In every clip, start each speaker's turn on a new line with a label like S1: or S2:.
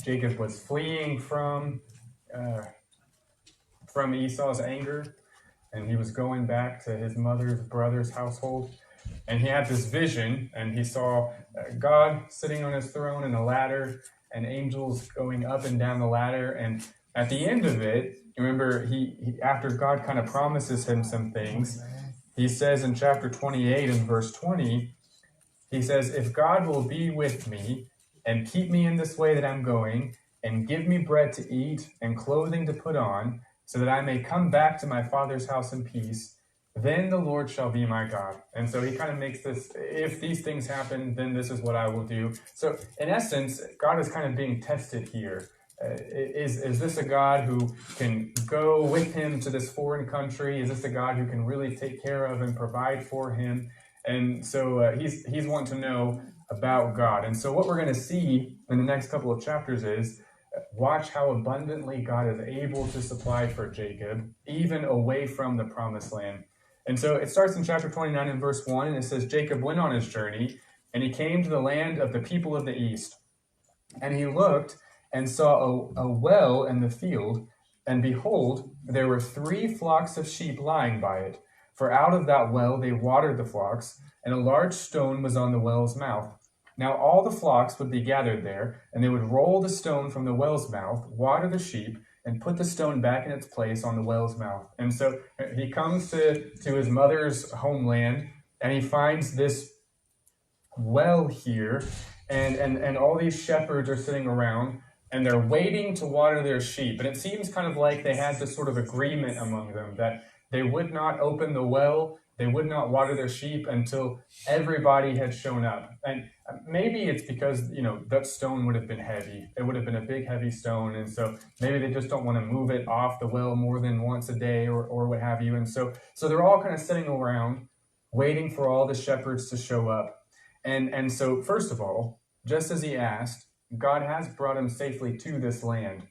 S1: Jacob was fleeing from Esau's anger, and he was going back to his mother's brother's household. And he had this vision, and he saw God sitting on his throne and a ladder, and angels going up and down the ladder. And at the end of it, remember, he after God kind of promises him some things, he says in chapter 28 and verse 20, he says, if God will be with me and keep me in this way that I'm going, and give me bread to eat and clothing to put on, so that I may come back to my father's house in peace, then the Lord shall be my God. And so he kind of makes this, if these things happen, then this is what I will do. So in essence, God is kind of being tested here. Is this a God who can go with him to this foreign country? Is this a God who can really take care of and provide for him? And so he's wanting to know about God. And so what we're going to see in the next couple of chapters is, watch how abundantly God is able to supply for Jacob, even away from the promised land. And so it starts in chapter 29 and verse 1, and it says, Jacob went on his journey, and he came to the land of the people of the east. And he looked and saw a well in the field, and behold, there were 3 flocks of sheep lying by it. For out of that well they watered the flocks, and a large stone was on the well's mouth. Now all the flocks would be gathered there, and they would roll the stone from the well's mouth, water the sheep, and put the stone back in its place on the well's mouth. And so he comes to his mother's homeland, and he finds this well here, and all these shepherds are sitting around, and they're waiting to water their sheep. And it seems kind of like they had this sort of agreement among them that they would not open the well, they would not water their sheep until everybody had shown up. And maybe it's because, that stone would have been heavy. It would have been a big, heavy stone. And so maybe they just don't want to move it off the well more than once a day or what have you. And so they're all kind of sitting around waiting for all the shepherds to show up. And so, first of all, just as he asked, God has brought him safely to this land.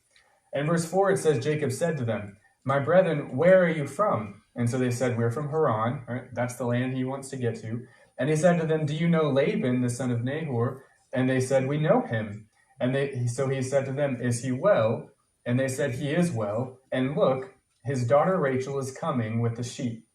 S1: In verse 4, it says, Jacob said to them, my brethren, where are you from? And so they said, we're from Haran. Right? That's the land he wants to get to. And he said to them, do you know Laban, the son of Nahor? And they said, we know him. And so he said to them, is he well? And they said, he is well. And look, his daughter Rachel is coming with the sheep.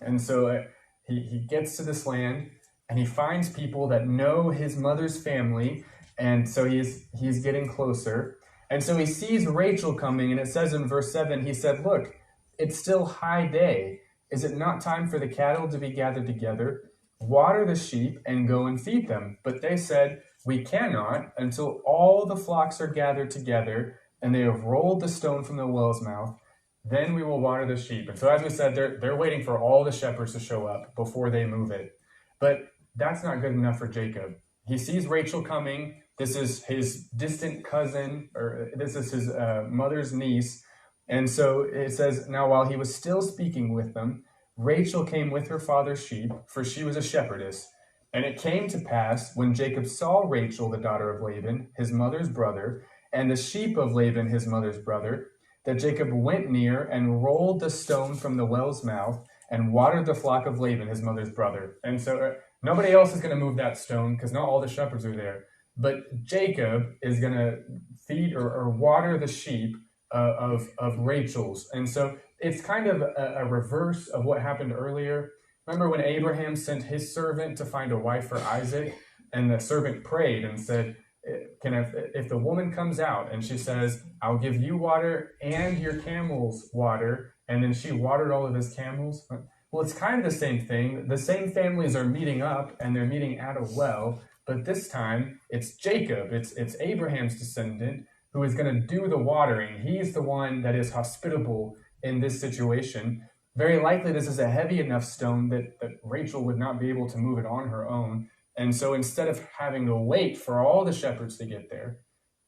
S1: And so he gets to this land, and he finds people that know his mother's family. And so he's getting closer. And so he sees Rachel coming, and it says in verse 7, he said, look, it's still high day. Is it not time for the cattle to be gathered together? Water the sheep and go and feed them. But they said, we cannot until all the flocks are gathered together, and they have rolled the stone from the well's mouth. Then we will water the sheep. And so as we said, they're waiting for all the shepherds to show up before they move it. But that's not good enough for Jacob. He sees Rachel coming. This is his distant cousin, or this is his mother's niece. And so it says, now while he was still speaking with them, Rachel came with her father's sheep, for she was a shepherdess. And it came to pass, when Jacob saw Rachel, the daughter of Laban, his mother's brother, and the sheep of Laban, his mother's brother, that Jacob went near and rolled the stone from the well's mouth and watered the flock of Laban, his mother's brother. And so nobody else is going to move that stone because not all the shepherds are there. But Jacob is going to feed or water the sheep of Rachel's. And so it's kind of a reverse of what happened earlier. Remember when Abraham sent his servant to find a wife for Isaac, and the servant prayed and said, if the woman comes out and she says, I'll give you water and your camels water, and then she watered all of his camels. Well, it's kind of the same thing. The same families are meeting up, and they're meeting at a well, but this time it's Jacob, it's Abraham's descendant, who is going to do the watering. He's the one that is hospitable in this situation. Very likely this is a heavy enough stone that Rachel would not be able to move it on her own. And so instead of having to wait for all the shepherds to get there,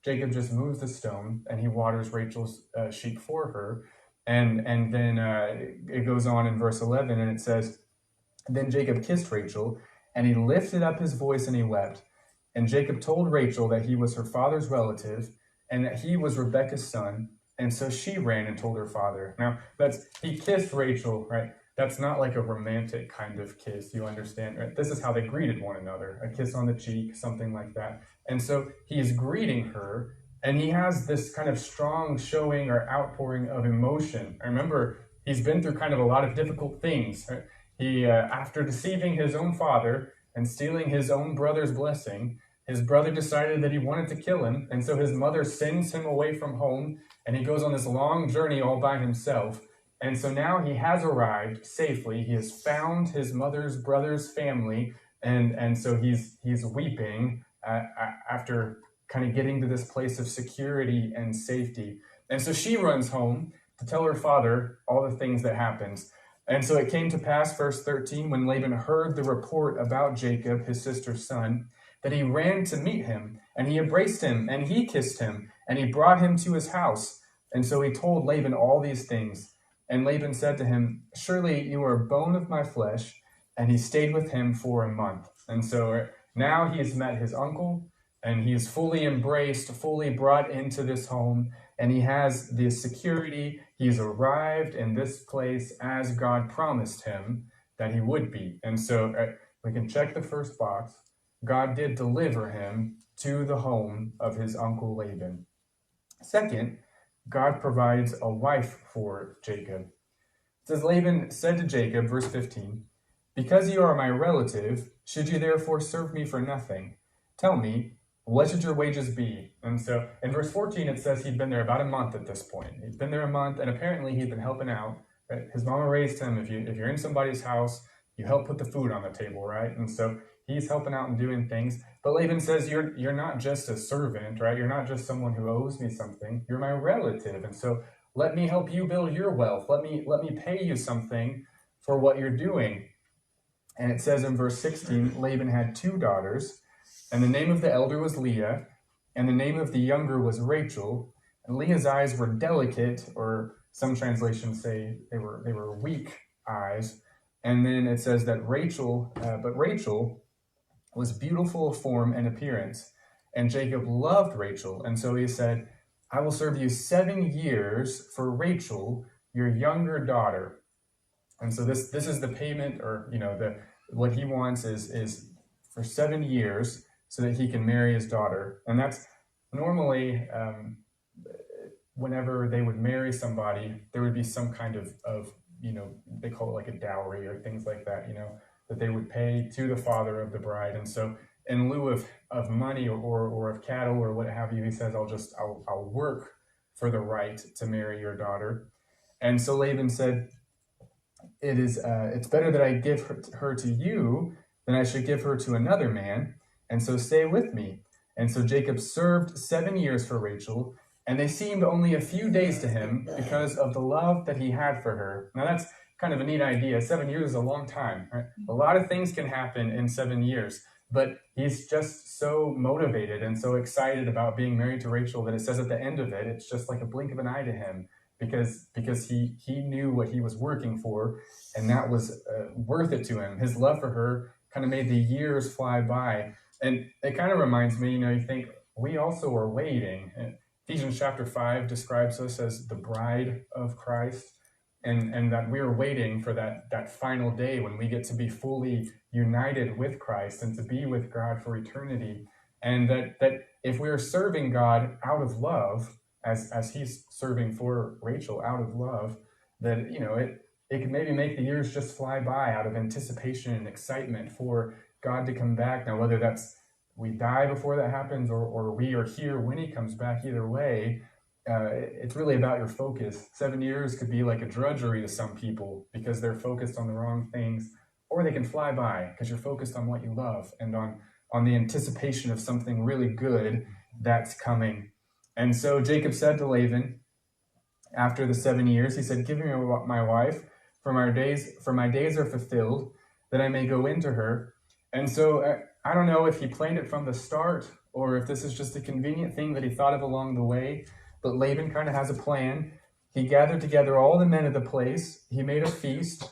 S1: Jacob just moves the stone and he waters Rachel's sheep for her. And then it goes on in verse 11, and it says, then Jacob kissed Rachel, and he lifted up his voice and he wept. And Jacob told Rachel that he was her father's relative, and that he was Rebekah's son. And so she ran and told her father. Now, he kissed Rachel, right? That's not like a romantic kind of kiss, you understand, right? This is how they greeted one another, a kiss on the cheek, something like that. And so he is greeting her, And he has this kind of strong showing or outpouring of emotion. I remember he's been through kind of a lot of difficult things. Right? He, after deceiving his own father and stealing his own brother's blessing, his brother decided that he wanted to kill him. And so his mother sends him away from home, and he goes on this long journey all by himself. And so now he has arrived safely. He has found his mother's brother's family, and so he's weeping after kind of getting to this place of security and safety. And so she runs home to tell her father all the things that happens. And so it came to pass, verse 13, when Laban heard the report about Jacob, his sister's son, that he ran to meet him, and he embraced him, and he kissed him, and he brought him to his house. And so he told Laban all these things. And Laban said to him, surely you are bone of my flesh. And he stayed with him for a month. And so now he has met his uncle, and he is fully embraced, fully brought into this home, and he has the security. He's arrived in this place as God promised him that he would be. And so we can check the first box. God did deliver him to the home of his uncle Laban. Second, God provides a wife for Jacob. It says, Laban said to Jacob, verse 15, because you are my relative, should you therefore serve me for nothing? Tell me, what should your wages be? And so in verse 14, it says he'd been there about a month at this point. He'd been there a month, and apparently he'd been helping out. Right? His mama raised him. If you're in somebody's house, you help put the food on the table, right? And so he's helping out and doing things. But Laban says, you're not just a servant, right? You're not just someone who owes me something. You're my relative. And so let me help you build your wealth. Let me pay you something for what you're doing. And it says in verse 16, Laban had 2 daughters, and the name of the elder was Leah, and the name of the younger was Rachel. And Leah's eyes were delicate, or some translations say they were weak eyes. And then it says that Rachel was beautiful of form and appearance. And Jacob loved Rachel. And so he said, I will serve you 7 years for Rachel, your younger daughter. And so this is the payment, or what he wants is for 7 years so that he can marry his daughter. And that's normally whenever they would marry somebody, there would be some kind of they call it like a dowry or things like that, that they would pay to the father of the bride. And so in lieu of money or of cattle or what have you, he says, I'll work for the right to marry your daughter. And so Laban said, it's better that I give her to you than I should give her to another man. And so stay with me. And so Jacob served 7 years for Rachel, and they seemed only a few days to him because of the love that he had for her. Now that's kind of a neat idea. 7 years is a long time, right? A lot of things can happen in 7 years, but he's just so motivated and so excited about being married to Rachel that it says at the end of it, it's just like a blink of an eye to him because he knew what he was working for, and that was worth it to him. His love for her kind of made the years fly by. And it kind of reminds me, you think we also are waiting. Ephesians chapter 5 describes us as the bride of Christ, and that we are waiting for that final day when we get to be fully united with Christ and to be with God for eternity. And that if we are serving God out of love, as he's serving for Rachel out of love, that it can maybe make the years just fly by out of anticipation and excitement for God to come back. Now, whether that's we die before that happens or we are here when he comes back, either way, it's really about your focus. 7 years could be like a drudgery to some people because they're focused on the wrong things, or they can fly by because you're focused on what you love and on the anticipation of something really good that's coming. And so Jacob said to Laban, after the 7 years, he said, give me my wife, for my days are fulfilled, that I may go into her. And so I don't know if he planned it from the start or if this is just a convenient thing that he thought of along the way, but Laban kind of has a plan. He gathered together all the men of the place. He made a feast,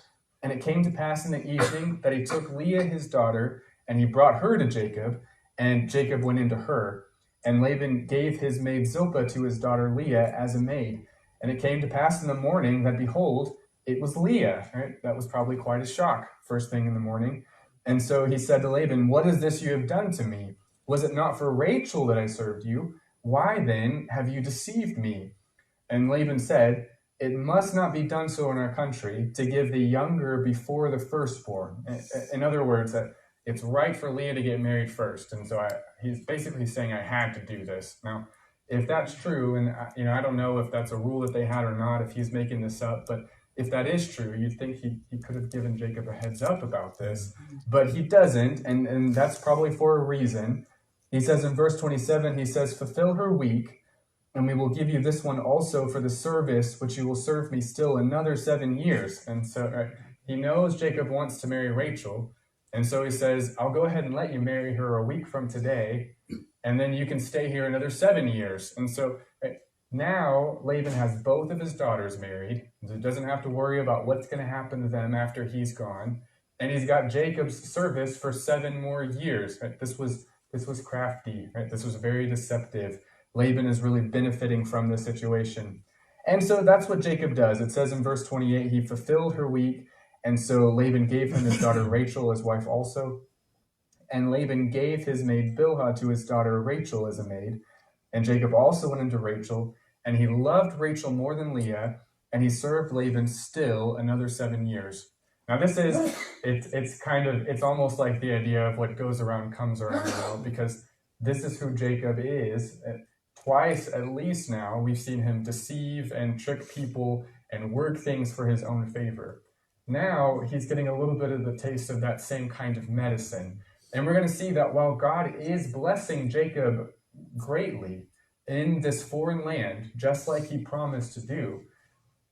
S1: and it came to pass in the evening that he took Leah his daughter, and he brought her to Jacob, and Jacob went into her. And Laban gave his maid Zilpah to his daughter Leah as a maid. And it came to pass in the morning that, behold, it was Leah. Right? That was probably quite a shock, first thing in the morning. And so he said to Laban, what is this you have done to me? Was it not for Rachel that I served you? Why then have you deceived me?" And Laban said, "It must not be done so in our country to give the younger before the firstborn." In other words, that it's right for Leah to get married first. And so he's basically saying, I had to do this. Now, if that's true, and I don't know if that's a rule that they had or not, if he's making this up, but if that is true, you'd think he could have given Jacob a heads up about this, but he doesn't, and that's probably for a reason. He says in verse 27, he says, "Fulfill her week, and we will give you this one also for the service which you will serve me still another 7 years." And so he knows Jacob wants to marry Rachel, and so he says, "I'll go ahead and let you marry her a week from today, and then you can stay here another 7 years." And so now Laban has both of his daughters married, so he doesn't have to worry about what's going to happen to them after he's gone. And he's got Jacob's service for 7 more years. Right? This was crafty. Right? This was very deceptive. Laban is really benefiting from the situation. And so that's what Jacob does. It says in verse 28, he fulfilled her week, and so Laban gave him his daughter Rachel, his wife also. And Laban gave his maid Bilhah to his daughter Rachel as a maid. And Jacob also went into Rachel, and he loved Rachel more than Leah, and he served Laban still another 7 years. Now this is, it's almost like the idea of what goes around comes around, because this is who Jacob is. Twice at least now, we've seen him deceive and trick people and work things for his own favor. Now he's getting a little bit of the taste of that same kind of medicine. And we're going to see that while God is blessing Jacob greatly in this foreign land, just like he promised to do,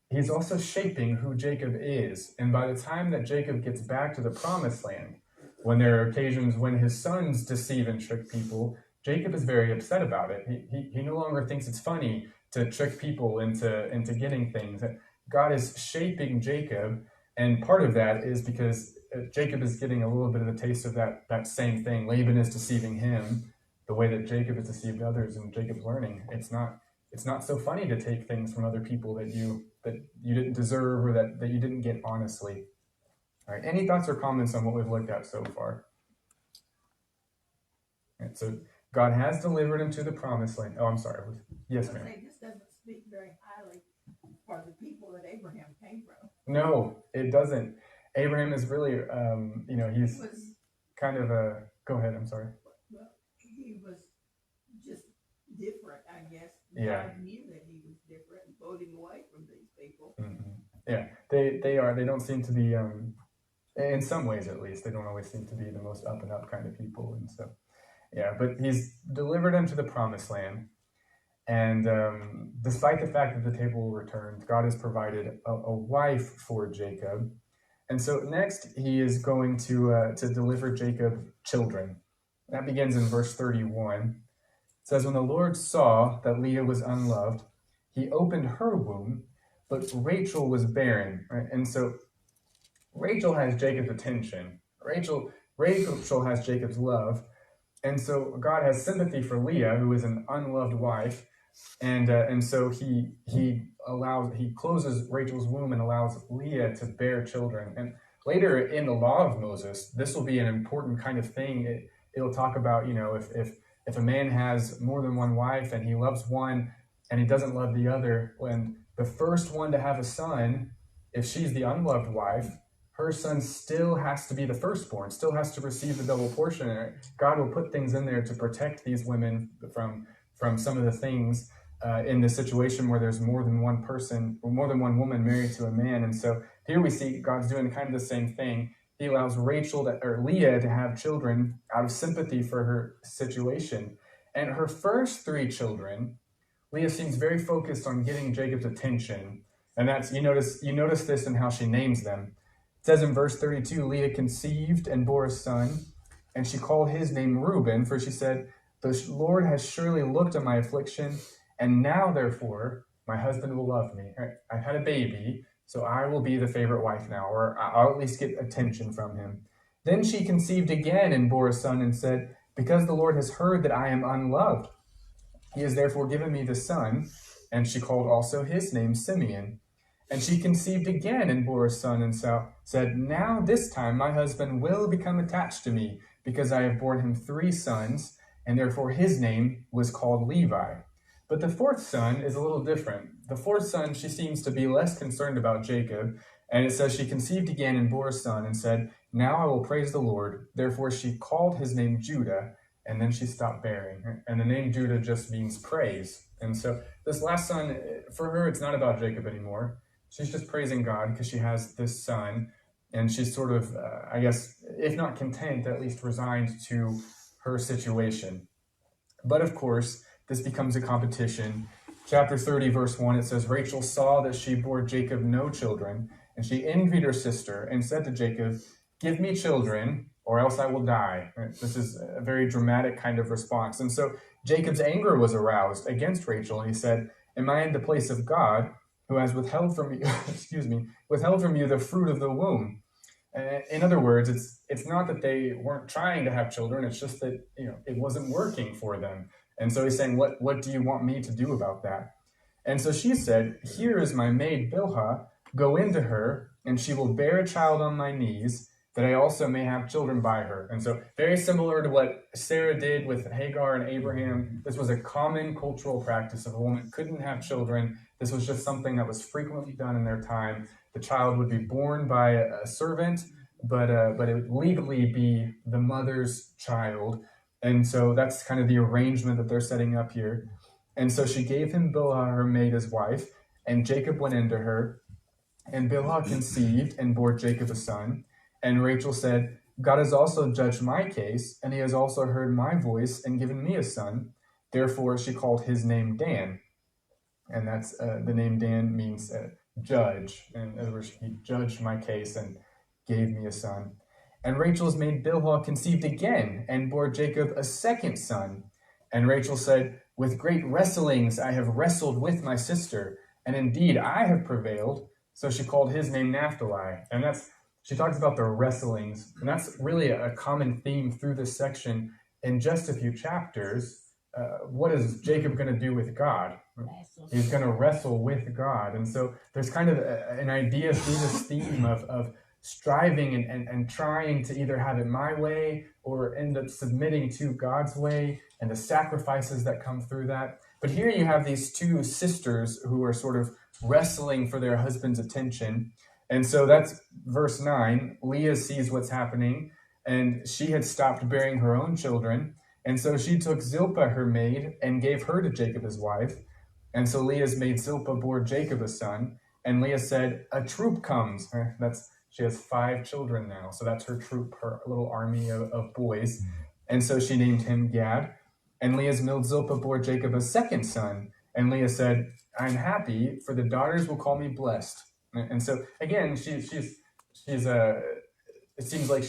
S1: he's also shaping who Jacob is. And by the time that Jacob gets back to the promised land, when there are occasions when his sons deceive and trick people, Jacob is very upset about it. He no longer thinks it's funny to trick people into getting things. God is shaping Jacob, and part of that is because Jacob is getting a little bit of the taste of that same thing. Laban is deceiving him the way that Jacob has deceived others, and Jacob's learning it's not so funny to take things from other people that you didn't deserve or that you didn't get honestly. All right, any thoughts or comments on what we've looked at so far? All right, so God has delivered him to the promised land. Oh, I'm sorry. Yes, ma'am.
S2: This doesn't speak very highly for the people that Abraham came from.
S1: No, it doesn't. Abraham is really, he's kind of a... Go ahead, I'm sorry.
S2: Well, he was just different, I guess.
S1: Yeah.
S2: God knew that he was different and pulled him away from these people.
S1: Mm-hmm. Yeah, they don't seem to be, in some ways at least, they don't always seem to be the most up and up kind of people. And so, yeah, but he's delivered him to the promised land. And despite the fact that the table returned, God has provided a wife for Jacob. And so next, he is going to deliver Jacob children. That begins in verse 31. It says, "When the Lord saw that Leah was unloved, he opened her womb, but Rachel was barren." Right? And so Rachel has Jacob's attention. Rachel has Jacob's love. And so God has sympathy for Leah, who is an unloved wife. And so he closes Rachel's womb and allows Leah to bear children. And later in the law of Moses, this will be an important kind of thing. It'll talk about, if a man has more than one wife and he loves one and he doesn't love the other, when the first one to have a son, if she's the unloved wife, her son still has to be the firstborn, still has to receive the double portion. God will put things in there to protect these women from some of the things in the situation where there's more than one person, or more than one woman married to a man. And so here we see God's doing kind of the same thing. He allows Leah to have children out of sympathy for her situation. And her first 3 children, Leah seems very focused on getting Jacob's attention. And that's, you notice this in how she names them. It says in verse 32, Leah conceived and bore a son, and she called his name Reuben, for she said, "The Lord has surely looked at my affliction, and now, therefore, my husband will love me." Right? I've had a baby, so I will be the favorite wife now, or I'll at least get attention from him. Then she conceived again and bore a son and said, "Because the Lord has heard that I am unloved, he has therefore given me the son." And she called also his name Simeon. And she conceived again and bore a son and said, "Now this time my husband will become attached to me, because I have borne him 3 sons." and therefore his name was called Levi. But the fourth son is a little different. The fourth son, she seems to be less concerned about Jacob, and it says she conceived again and bore a son and said, "Now I will praise the Lord." Therefore she called his name Judah, and then she stopped bearing. And the name Judah just means praise. And so this last son, for her, it's not about Jacob anymore. She's just praising God because she has this son, and she's sort of, I guess, if not content, at least resigned to her situation. But of course, this becomes a competition. Chapter 30, verse 1, it says, Rachel saw that she bore Jacob no children, and she envied her sister and said to Jacob, "Give me children, or else I will die." This is a very dramatic kind of response. And so Jacob's anger was aroused against Rachel, and he said, "Am I in the place of God, who has withheld from you, withheld from you the fruit of the womb?" In other words, it's not that they weren't trying to have children, it's just that it wasn't working for them. And so he's saying, what do you want me to do about that? And so she said, "Here is my maid Bilhah, go into her, and she will bear a child on my knees, that I also may have children by her." And so very similar to what Sarah did with Hagar and Abraham, this was a common cultural practice. If a woman couldn't have children, this was just something that was frequently done in their time. The child would be born by a servant, but it would legally be the mother's child. And so that's kind of the arrangement that they're setting up here. And so she gave him Bilhah, her maid, as wife, and Jacob went into her. And Bilhah conceived and bore Jacob a son. And Rachel said, "God has also judged my case, and he has also heard my voice and given me a son." Therefore she called his name Dan. And that's the name Dan means judge. In other words, he judged my case and gave me a son. And Rachel's maid Bilhah conceived again and bore Jacob a second son. And Rachel said, "With great wrestlings I have wrestled with my sister, and indeed I have prevailed." So she called his name Naphtali. And she talks about the wrestlings, and that's really a common theme through this section. In just a few chapters, what is Jacob going to do with God? He's going to wrestle with God. And so there's kind of an idea through this theme of striving and trying to either have it my way or end up submitting to God's way, and the sacrifices that come through that. But here you have these two sisters who are sort of wrestling for their husband's attention. And so that's verse 9. Leah sees what's happening, and she had stopped bearing her own children. And so she took Zilpah, her maid, and gave her to Jacob as wife. And so Leah's maid Zilpah bore Jacob a son. And Leah said, "A troop comes." She has 5 children now. So that's her troop, her little army of boys. And so she named him Gad. And Leah's maid Zilpah bore Jacob a second son. And Leah said, "I'm happy, for the daughters will call me blessed." And so again, it seems like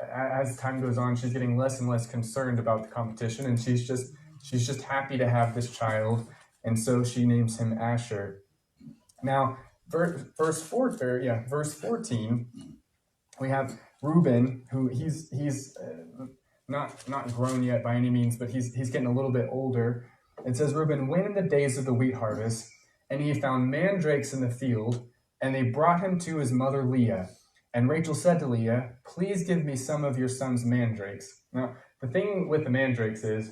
S1: as time goes on, she's getting less and less concerned about the competition, and she's just happy to have this child, and so she names him Asher. Now, verse 14, we have Reuben, who he's not grown yet by any means, but he's getting a little bit older. It says, "Reuben went in the days of the wheat harvest, and he found mandrakes in the field, and they brought him to his mother Leah. And Rachel said to Leah, 'Please give me some of your son's mandrakes.'" Now, the thing with the mandrakes is,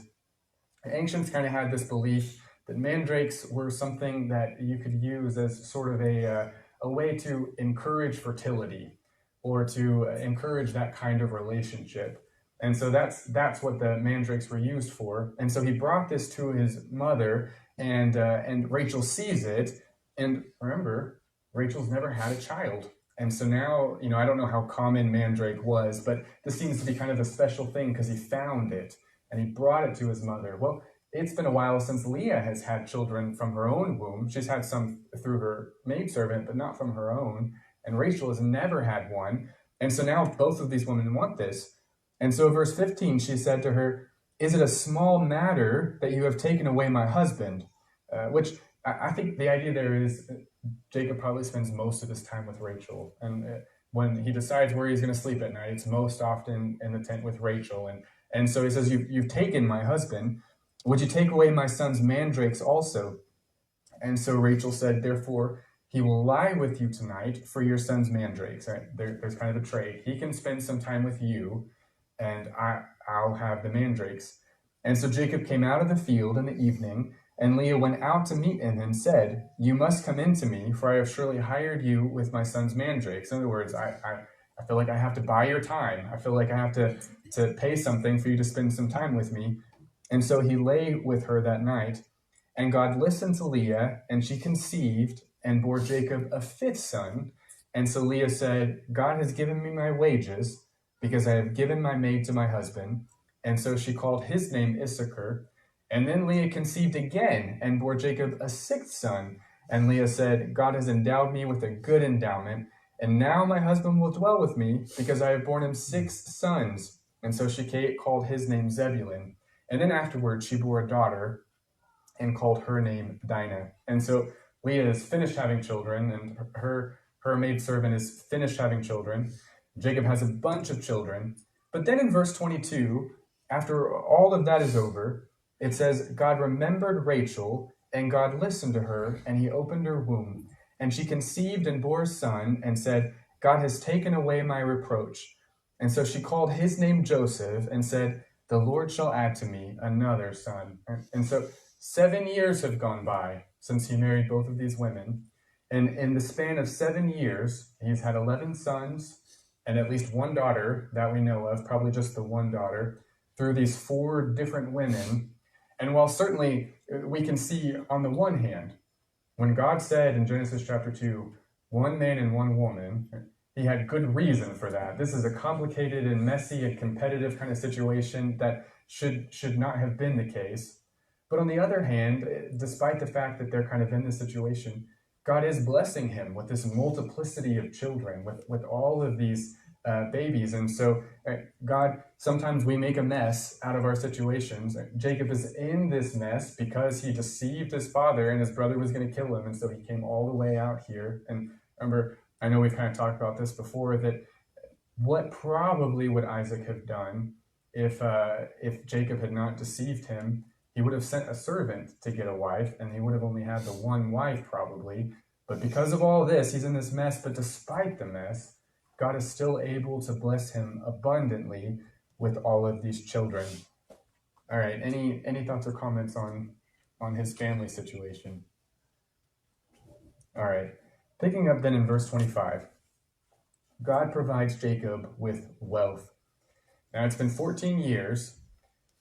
S1: the ancients kind of had this belief that mandrakes were something that you could use as sort of a way to encourage fertility, or to encourage that kind of relationship. And so that's what the mandrakes were used for. And so he brought this to his mother, and Rachel sees it. And remember, Rachel's never had a child. And so now, I don't know how common mandrake was, but this seems to be kind of a special thing because he found it and he brought it to his mother. Well, it's been a while since Leah has had children from her own womb. She's had some through her maidservant, but not from her own. And Rachel has never had one. And so now both of these women want this. And so verse 15, she said to her, "Is it a small matter that you have taken away my husband?" Which I think the idea there is Jacob probably spends most of his time with Rachel. And when he decides where he's going to sleep at night, it's most often in the tent with Rachel. And so he says, you've taken my husband. Would you take away my son's mandrakes also?" And so Rachel said, "Therefore, he will lie with you tonight for your son's mandrakes." Right? There's kind of a trade. He can spend some time with you, and I'll have the mandrakes. And so Jacob came out of the field in the evening, and Leah went out to meet him and said, "You must come in to me, for I have surely hired you with my son's mandrakes." In other words, I feel like I have to buy your time. I feel like I have to pay something for you to spend some time with me. And so he lay with her that night, and God listened to Leah, and she conceived and bore Jacob a fifth son. And so Leah said, "God has given me my wages, because I have given my maid to my husband." And so she called his name Issachar. And then Leah conceived again and bore Jacob a sixth son. And Leah said, "God has endowed me with a good endowment, and now my husband will dwell with me, because I have borne him six sons." And so she called his name Zebulun. And then afterwards she bore a daughter and called her name Dinah. And so Leah is finished having children, and her maidservant is finished having children. Jacob has a bunch of children. But then in verse 22, after all of that is over, it says, God remembered Rachel, and God listened to her, and he opened her womb. And she conceived and bore a son, and said, "God has taken away my reproach." And so she called his name Joseph, and said, "The Lord shall add to me another son." And so 7 years have gone by since he married both of these women. And in the span of 7 years, he's had 11 sons and at least one daughter that we know of, probably just the one daughter, through these 4 different women. And while certainly we can see on the one hand, when God said in Genesis chapter 2, one man and one woman, he had good reason for that. This is a complicated and messy and competitive kind of situation that should not have been the case. But on the other hand, despite the fact that they're kind of in this situation, God is blessing him with this multiplicity of children, with all of these babies. And so God, sometimes we make a mess out of our situations. Jacob is in this mess because he deceived his father and his brother was going to kill him. And so he came all the way out here. And remember, I know we've kind of talked about this before, that what probably would Isaac have done if Jacob had not deceived him? He would have sent a servant to get a wife, and he would have only had the one wife probably. But because of all this, he's in this mess. But despite the mess, God is still able to bless him abundantly with all of these children. All right, any thoughts or comments on his family situation? All right, picking up then in verse 25. God provides Jacob with wealth. Now it's been 14 years,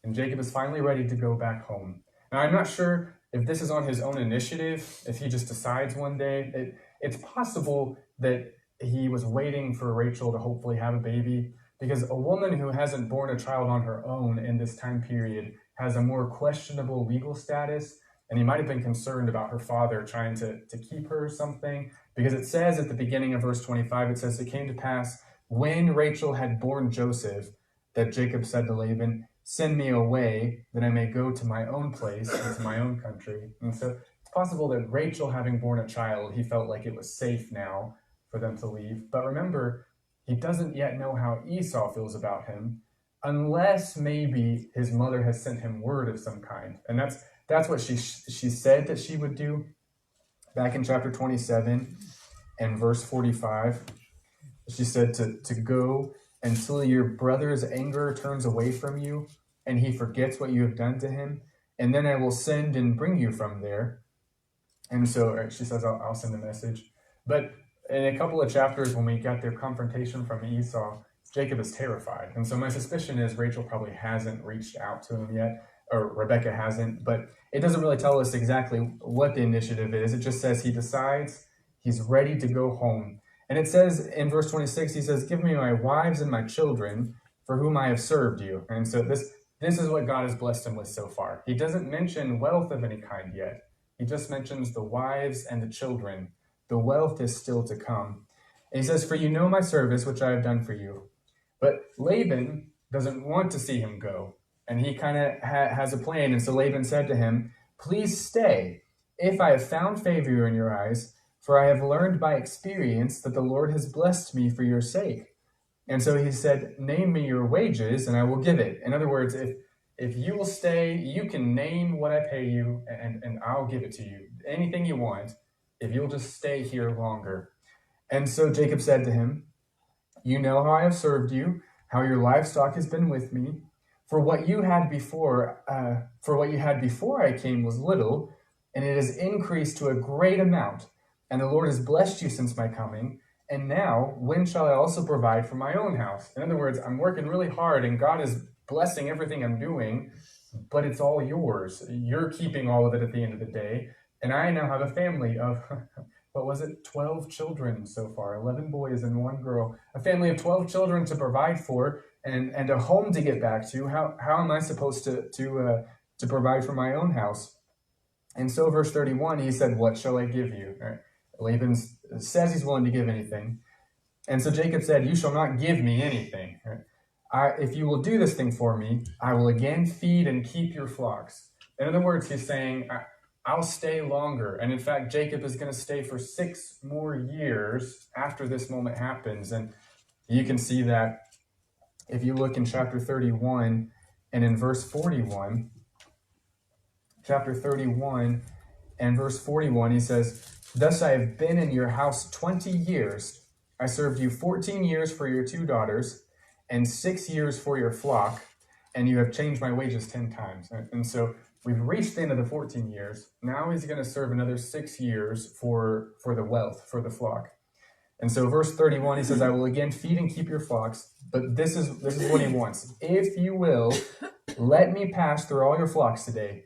S1: and Jacob is finally ready to go back home. Now I'm not sure if this is on his own initiative, if he just decides one day. It's possible that he was waiting for Rachel to hopefully have a baby, because a woman who hasn't born a child on her own in this time period has a more questionable legal status, and he might have been concerned about her father trying to keep her or something, because it says at the beginning of verse 25, it says, "It came to pass when Rachel had borne Joseph that Jacob said to Laban, 'Send me away, that I may go to my own place and to my own country.'" And so it's possible that Rachel, having born a child, he felt like it was safe now for them to leave. But remember, he doesn't yet know how Esau feels about him, unless maybe his mother has sent him word of some kind. And that's what she said that she would do back in chapter 27 and verse 45. She said to go until your brother's anger turns away from you and he forgets what you have done to him, and then I will send and bring you from there. And so she says, I'll send a message. But in a couple of chapters, when we get their confrontation from Esau, Jacob is terrified. And so my suspicion is Rachel probably hasn't reached out to him yet, or Rebecca hasn't, but it doesn't really tell us exactly what the initiative is. It just says he decides he's ready to go home. And it says in verse 26, he says, "Give me my wives and my children for whom I have served you." And so this is what God has blessed him with so far. He doesn't mention wealth of any kind yet. He just mentions the wives and the children. The wealth is still to come. And he says, "For you know my service, which I have done for you." But Laban doesn't want to see him go. And he kind of has a plan. And so Laban said to him, "Please stay, if I have found favor in your eyes, for I have learned by experience that the Lord has blessed me for your sake." And so he said, "Name me your wages, and I will give it." In other words, if you will stay, you can name what I pay you, and I'll give it to you. Anything you want, if you'll just stay here longer. And so Jacob said to him, "You know how I have served you, how your livestock has been with me. For what you had before I came was little, and it has increased to a great amount. And the Lord has blessed you since my coming. And now, when shall I also provide for my own house? In other words, I'm working really hard, and God is blessing everything I'm doing, but it's all yours. You're keeping all of it at the end of the day. And I now have a family of, what was it, 12 children so far, 11 boys and 1 girl, a family of 12 children to provide for, and a home to get back to. How am I supposed to provide for my own house? And so verse 31, he said, what shall I give you? Right. Laban says he's willing to give anything. And so Jacob said, you shall not give me anything. Right. If you will do this thing for me, I will again feed and keep your flocks. In other words, he's saying, I'll stay longer. And in fact, Jacob is going to stay for 6 more years after this moment happens. And you can see that if you look in chapter 31 and in verse 41, chapter 31 and verse 41, he says, thus I have been in your house 20 years. I served you 14 years for your 2 daughters and 6 years for your flock, and you have changed my wages 10 times. And so we've reached the end of the 14 years. Now he's going to serve another 6 years for the wealth, for the flock. And so verse 31, he says, I will again feed and keep your flocks, but this is what he wants. If you will, let me pass through all your flocks today,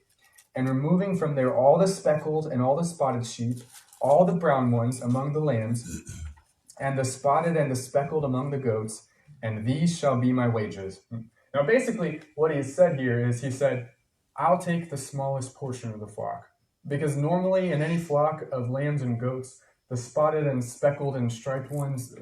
S1: and removing from there all the speckled and all the spotted sheep, all the brown ones among the lambs, and the spotted and the speckled among the goats, and these shall be my wages. Now basically what he said here is he said, I'll take the smallest portion of the flock. Because normally in any flock of lambs and goats, the spotted and speckled and striped ones,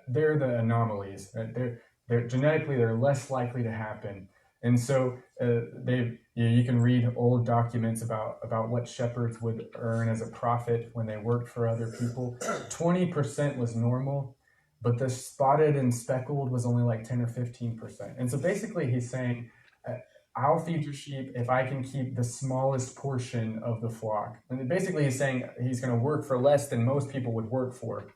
S1: they're the anomalies. They're genetically, they're less likely to happen. And so you can read old documents about what shepherds would earn as a profit when they worked for other people. 20% was normal, but the spotted and speckled was only like 10 or 15%. And so basically he's saying, I'll feed your sheep if I can keep the smallest portion of the flock. And basically he's saying he's going to work for less than most people would work for.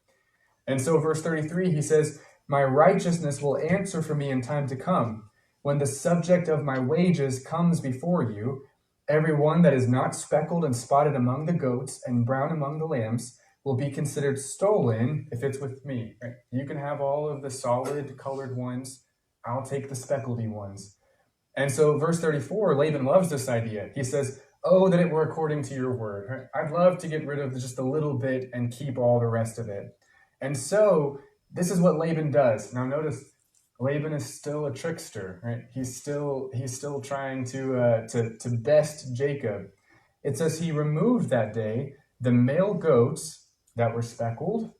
S1: And so verse 33, he says, my righteousness will answer for me in time to come. When the subject of my wages comes before you, every one that is not speckled and spotted among the goats and brown among the lambs will be considered stolen if it's with me. You can have all of the solid colored ones. I'll take the speckledy ones. And so verse 34, Laban loves this idea. He says, oh, that it were according to your word. I'd love to get rid of just a little bit and keep all the rest of it. And so this is what Laban does. Now notice, Laban is still a trickster, right? He's still trying to best Jacob. It says he removed that day the male goats that were speckled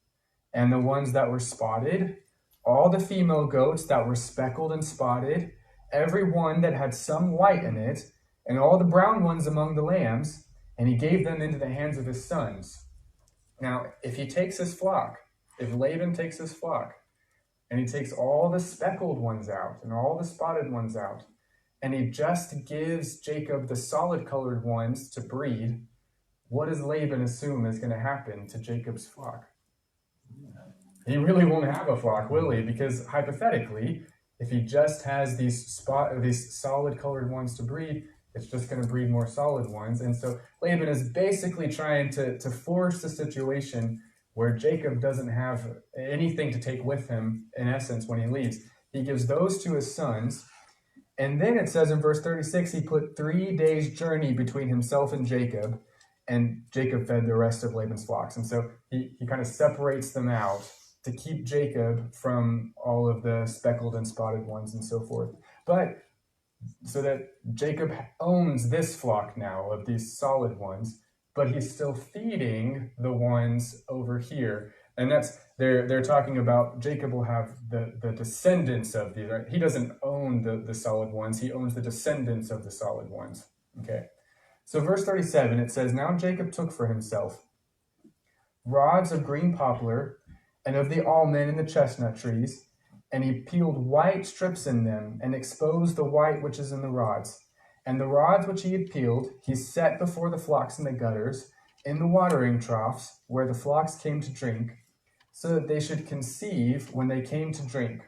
S1: and the ones that were spotted, all the female goats that were speckled and spotted, every one that had some white in it, and all the brown ones among the lambs, and he gave them into the hands of his sons. Now, if he takes his flock, if Laban takes his flock, and he takes all the speckled ones out and all the spotted ones out, and he just gives Jacob the solid colored ones to breed, what does Laban assume is going to happen to Jacob's flock? He really won't have a flock, will he? Because hypothetically, if he just has these solid colored ones to breed, it's just going to breed more solid ones. And so Laban is basically trying to force the situation where Jacob doesn't have anything to take with him, in essence, when he leaves. He gives those to his sons. And then it says in verse 36, he put 3 days' journey between himself and Jacob fed the rest of Laban's flocks. And so he kind of separates them out to keep Jacob from all of the speckled and spotted ones and so forth. But so that Jacob owns this flock now of these solid ones, but he's still feeding the ones over here. And that's, they're talking about Jacob will have the descendants of these, right? He doesn't own the solid ones, he owns the descendants of the solid ones. Okay. So verse 37, it says, now Jacob took for himself rods of green poplar and of the almond and the chestnut trees, and he peeled white strips in them, and exposed the white which is in the rods. And the rods which he had peeled, he set before the flocks in the gutters, in the watering troughs, where the flocks came to drink, so that they should conceive when they came to drink.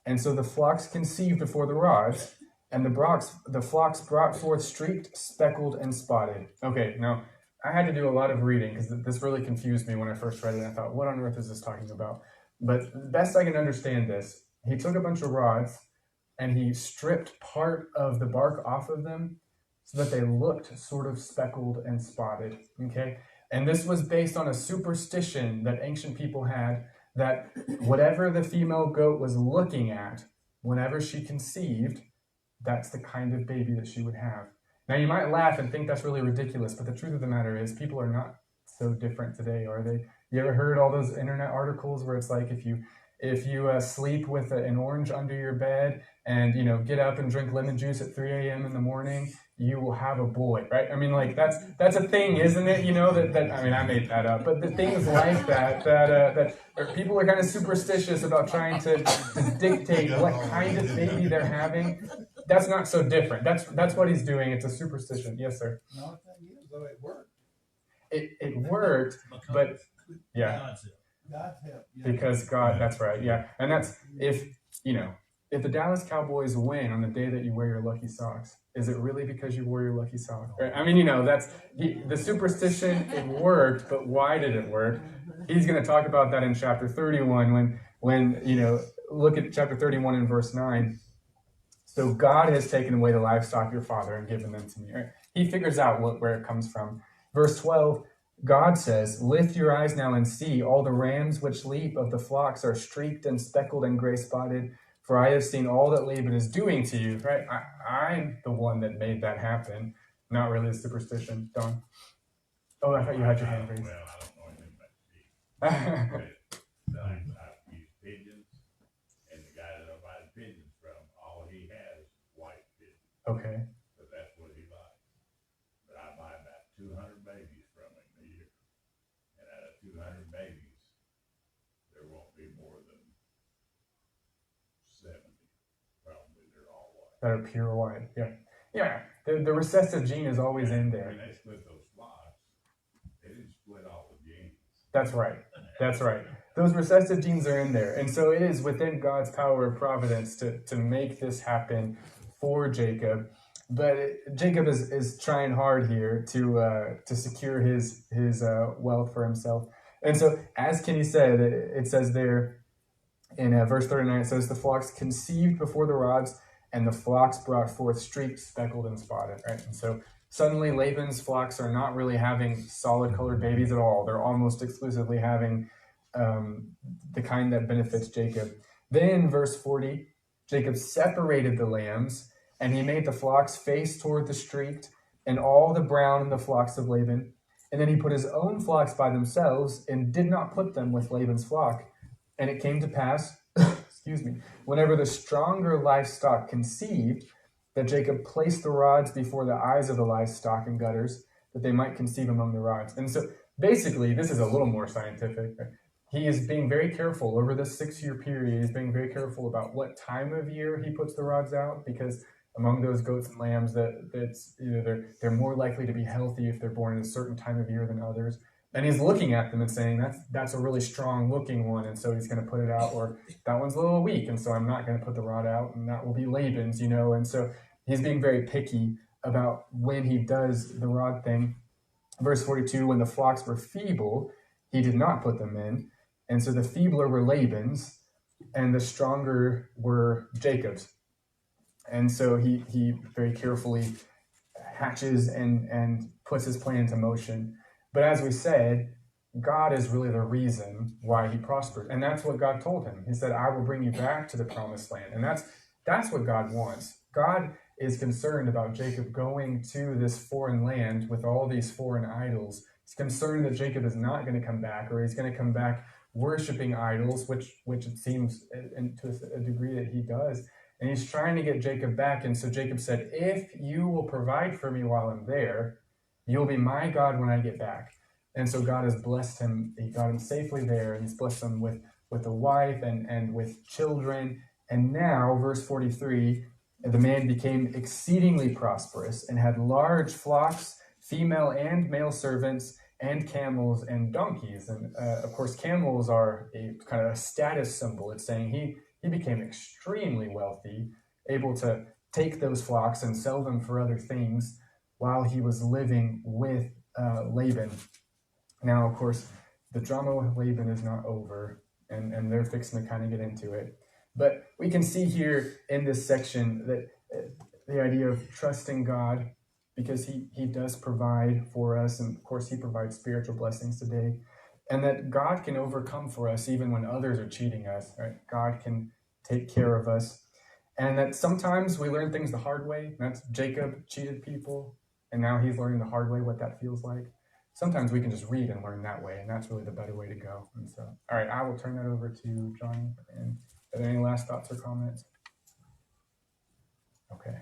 S1: And so the flocks conceived before the rods, And the flocks brought forth streaked, speckled, and spotted. Okay, now I had to do a lot of reading because this really confused me when I first read it. I thought, what on earth is this talking about? But best I can understand this, he took a bunch of rods and he stripped part of the bark off of them so that they looked sort of speckled and spotted. Okay, and this was based on a superstition that ancient people had that whatever the female goat was looking at whenever she conceived, that's the kind of baby that she would have. Now, you might laugh and think that's really ridiculous, but the truth of the matter is people are not so different today, are they? You ever heard all those internet articles where it's like if you sleep with an orange under your bed and get up and drink lemon juice at 3 a.m. in the morning, you will have a boy, right? I mean, like that's a thing, isn't it? That I mean, I made that up, but the things like that people are kind of superstitious about trying to dictate what kind of baby they're having. That's not so different. That's what he's doing. It's a superstition. Yes, sir.
S3: No, thing is, though, it worked.
S1: It worked, but yeah.
S3: God's help. Yeah.
S1: Because God, that's right. Yeah. And that's if the Dallas Cowboys win on the day that you wear your lucky socks, is it really because you wore your lucky sock? Right? I mean, that's the superstition, it worked, but why did it work? He's going to talk about that in chapter 31 when look at chapter 31 and verse 9. So God has taken away the livestock of your father and given them to me. Right? He figures out where it comes from. Verse 12, God says, lift your eyes now and see, all the rams which leap of the flocks are streaked and speckled and gray spotted, for I have seen all that Laban is doing to you. Right? I'm the one that made that happen, not really a superstition. Don? Oh, I thought you had your hand raised.
S4: Well, I don't know anything about sheep. I've used pigeons, and the guy that I buy the pigeons from, all he has is white pigeons.
S1: Okay.
S4: But that's what he likes. But I buy about 200 babies from him a year. And out of 200 babies, there won't be more than 70. Probably they're all white.
S1: That are pure white. Yeah. Yeah. The recessive gene is always in there.
S4: When they split those flocks, they didn't split all the genes.
S1: That's right. That's right. Those recessive genes are in there. And so it is within God's power of providence to make this happen for Jacob. But Jacob is trying hard here to secure his wealth for himself. And so, as Kenny said, it says there in verse 39, it says, the flocks conceived before the rods, and the flocks brought forth streaked, speckled, and spotted. Right? And so suddenly Laban's flocks are not really having solid colored babies at all. They're almost exclusively having the kind that benefits Jacob. Then, verse 40, Jacob separated the lambs, and he made the flocks face toward the streaked, and all the brown in the flocks of Laban. And then he put his own flocks by themselves, and did not put them with Laban's flock. And it came to pass, whenever the stronger livestock conceived, that Jacob placed the rods before the eyes of the livestock in gutters, that they might conceive among the rods. And so basically, this is a little more scientific. He is being very careful over this 6-year period. He's being very careful about what time of year he puts the rods out, because among those goats and lambs, they're more likely to be healthy if they're born at a certain time of year than others. And he's looking at them and saying, that's a really strong looking one, and so he's going to put it out, or that one's a little weak, and so I'm not going to put the rod out, and that will be Laban's, and so he's being very picky about when he does the rod thing. Verse 42, when the flocks were feeble, he did not put them in, and so the feebler were Laban's, and the stronger were Jacob's. And so he very carefully hatches and puts his plan into motion. But as we said, God is really the reason why he prospered. And that's what God told him. He said, I will bring you back to the promised land. And that's what God wants. God is concerned about Jacob going to this foreign land with all these foreign idols. He's concerned that Jacob is not going to come back, or he's going to come back worshiping idols, which it seems to a degree that he does. And he's trying to get Jacob back. And so Jacob said, if you will provide for me while I'm there, you'll be my God when I get back. And so God has blessed him. He got him safely there, and he's blessed him with a wife and with children. And now, verse 43, the man became exceedingly prosperous and had large flocks, female and male servants, and camels and donkeys. And of course, camels are a kind of a status symbol. It's saying he became extremely wealthy, able to take those flocks and sell them for other things while he was living with Laban. Now, of course, the drama with Laban is not over, and they're fixing to kind of get into it. But we can see here in this section that the idea of trusting God, because he does provide for us, and of course he provides spiritual blessings today, and that God can overcome for us even when others are cheating us, right? God can take care of us, and that sometimes we learn things the hard way. That's Jacob cheated people, and now he's learning the hard way what that feels like. Sometimes we can just read and learn that way, and that's really the better way to go. And so, all right, I will turn that over to John. And are there any last thoughts or comments? Okay.